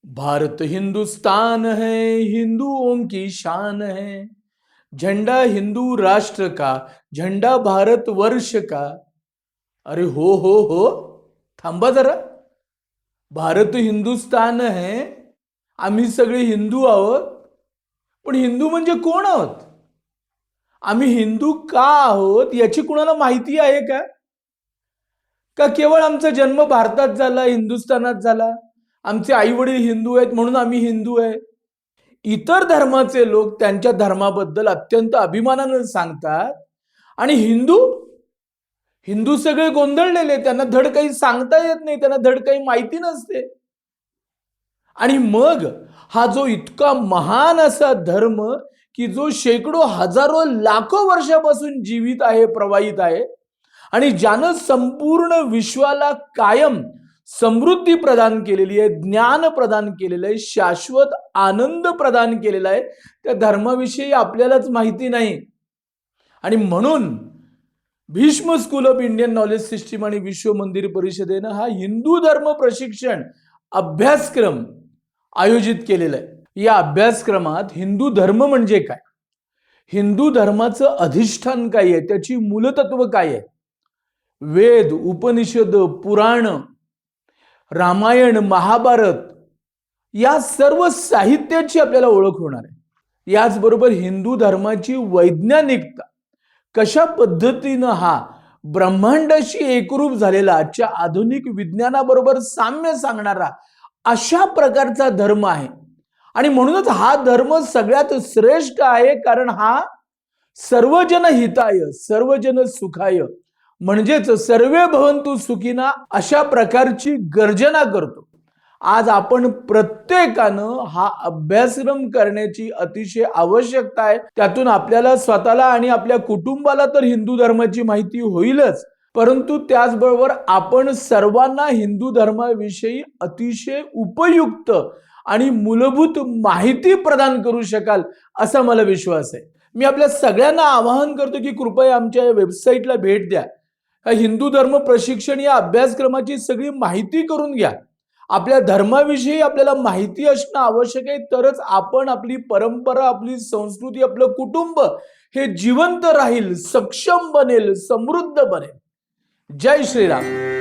भारत हिंदुस्तान है, हिंदुओं की शान है। झंडा हिंदू राष्ट्र का, झंडा भारत वर्ष का। अरे हो, थांबा जरा। भारत हिंदुस्तान है, आम्ही सगळे हिंदू आहोत। पण हिंदू म्हणजे कोण आहोत? आम्ही हिंदू का आहोत याची कुणाला माहिती आहे का? का केवळ आमचा जन्म भारतात झाला, हिंदुस्थानात झाला, आमचे आई वडील हिंदू आहेत म्हणून आम्ही हिंदू आहे? इतर धर्माचे लोक त्यांच्या धर्माबद्दल अत्यंत अभिमानाने सांगतात आणि हिंदू हिंदू सगळे गोंधळलेले, त्यांना धड काही सांगता येत नाही, त्यांना धड काही माहिती नसते। आणि मग हा जो इतका महान असा धर्म की जो शेकडो हजारो लाखो वर्षापासून जीवित आहे, प्रवाहित आहे आणि ज्यानं संपूर्ण विश्वाला कायम समृद्धी प्रदान केलेली आहे, ज्ञान प्रदान केलेलं आहे, शाश्वत आनंद प्रदान केलेला आहे, त्या धर्माविषयी आपल्यालाच माहिती नाही। आणि म्हणून Bhishma school of Indian knowledge system आणि विश्व मंदिर परिषदेनं हा हिंदू धर्म प्रशिक्षण अभ्यासक्रम आयोजित केलेला आहे। या अभ्यासक्रमात हिंदू धर्म म्हणजे काय, हिंदू धर्माचं अधिष्ठान काय आहे, त्याची मूलतत्व काय आहे, वेद, उपनिषद, पुराण, रामायण, महाभारत या सर्व साहित्याची आपल्याला ओळख होणार आहे। याचबरोबर हिंदू धर्माची वैज्ञानिकता, कशा पद्धतीनं हा ब्रह्मांडाशी एकरूप झालेला, आजच्या आधुनिक विज्ञानाबरोबर साम्य सांगणारा अशा प्रकारचा धर्म आहे। आणि म्हणूनच हा धर्म सगळ्यात श्रेष्ठ आहे, कारण हा सर्वजन हिताय, सर्वजन सुखाय, म्हणजेच सर्वे भवन्तु सुखिना अशा प्रकारची गर्जना करतो। आज आपण प्रत्येकानं हा अभ्यासक्रम करण्याची अतिशय आवश्यकता आहे। त्यातून आपल्याला स्वतःला आणि आपल्या कुटुंबाला तर हिंदू धर्माची माहिती होईलच, परंतु त्याचबरोबर आपण सर्वांना हिंदू धर्माविषयी अतिशय उपयुक्त आणि मूलभूत माहिती प्रदान करू शकाल असा मला विश्वास आहे। मी आपल्या सगळ्यांना आवाहन करतो की कृपया आमच्या वेबसाईटला भेट द्या, हिंदू धर्म प्रशिक्षण या अभ्यासक्रमाची सगळी माहिती करून घ्या। आपल्या धर्माविषयी आपल्याला माहिती असणं आवश्यक आहे, तरच आपण आपली परंपरा, आपली संस्कृती, आपलं कुटुंब हे जिवंत राहील, सक्षम बनेल, समृद्ध बनेल। जय श्रीराम।